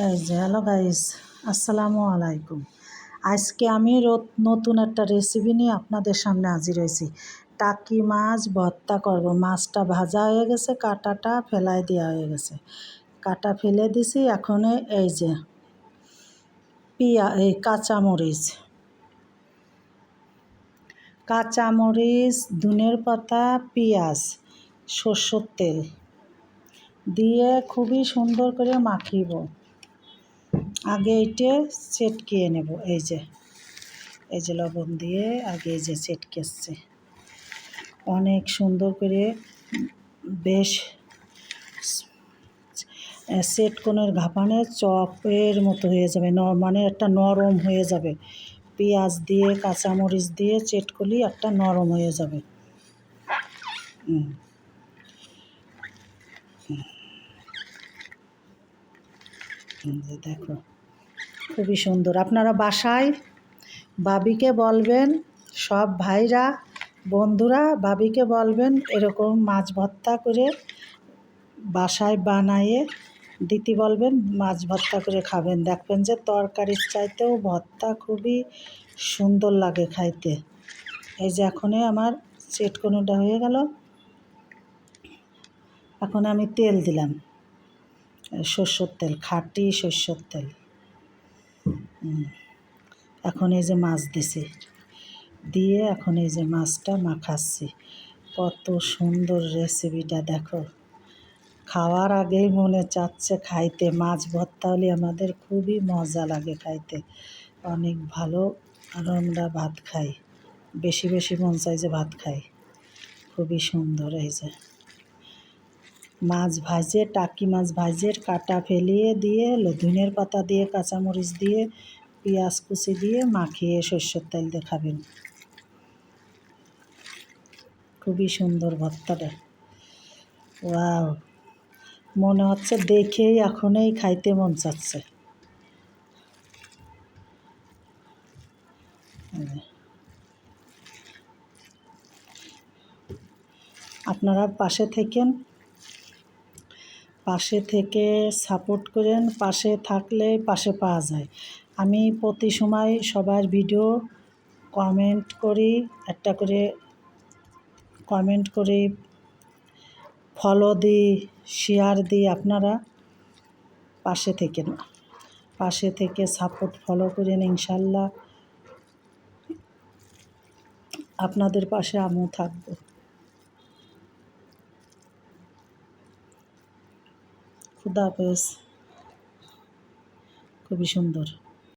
এই যে hello guys, আসসালামু আলাইকুম। আজকে আমি নতুন একটা রেসিপি নিয়ে আপনাদের সামনে হাজির হয়েছি। টাকি মাছ ভর্তা করব। মাছটা ভাজা হয়ে গেছে, কাঁটাটা ফেলাই দেওয়া হয়ে গেছে, কাঁটা ফেলে দিছি। এখন এই যে কাঁচামরিচ, ধনের পাতা, পেঁয়াজ, সরষের তেল দিয়ে খুবই সুন্দর করে মাখিব। আগে এইটে চেটকিয়ে নেব। এই যে লবণ দিয়ে আগে এই যে চেটকেছে অনেক সুন্দর করে, বেশ সেটকনের ঘাপানে চপের মতো হয়ে যাবে, মানে একটা নরম হয়ে যাবে। পেঁয়াজ দিয়ে কাঁচামরিচ দিয়ে চেটকলি একটা নরম হয়ে যাবে। দেখো খুবই সুন্দর। আপনারা বাসায় ভাবিকে বলবেন, সব ভাইরা বন্ধুরা ভাবিকে বলবেন এরকম মাছ ভর্তা করে বাসায় বানায়ে দিতে বলবেন। মাছ ভর্তা করে খাবেন, দেখবেন যে তরকারির চাইতেও ভর্তা খুবই সুন্দর লাগে খাইতে। এই যে এখনই আমার চেটকনুটা হয়ে গেল। এখন আমি তেল দিলাম, সরষের তেল, খাঁটি সরষের তেল। এখন এই যে মাছ দিছি, দিয়ে এখন এই যে মাছটা মাখাচ্ছি। কত সুন্দর রেসিপিটা দেখো, খাওয়ার আগেই মনে চাচ্ছে খাইতে। মাছ ভর্তা হলে আমাদের খুবই মজা লাগে খাইতে, অনেক ভালো। আর আমরা ভাত খাই, বেশি বেশি মন চাই যে ভাত খাই। খুবই সুন্দর। এই যে মাছ ভাজে, টাকি মাছ ভাজের কাঁটা ফেলিয়ে দিয়ে ধনের পাতা দিয়ে কাঁচামরিচ দিয়ে পেঁয়াজ কুচি দিয়ে মাখিয়ে সরষের তেল দিয়ে খাবেন। খুবই সুন্দর ভর্তাটা। ওয়াও, মনে হচ্ছে দেখেই এখনই খাইতে মন চাচ্ছে। আপনারা পাশে থেকে সাপোর্ট করেন। পাশে থাকলে পাশে পাওয়া যায়। আমি প্রতি সময় সবার ভিডিও কমেন্ট করি, একটা করে কমেন্ট করি, ফলো দিই, শেয়ার দিই। আপনারা পাশে থেকে সাপোর্ট ফলো করেন। ইনশাল্লাহ আপনাদের পাশে আমিও থাকবো। খুদা হাফেজ। খুবই সুন্দর।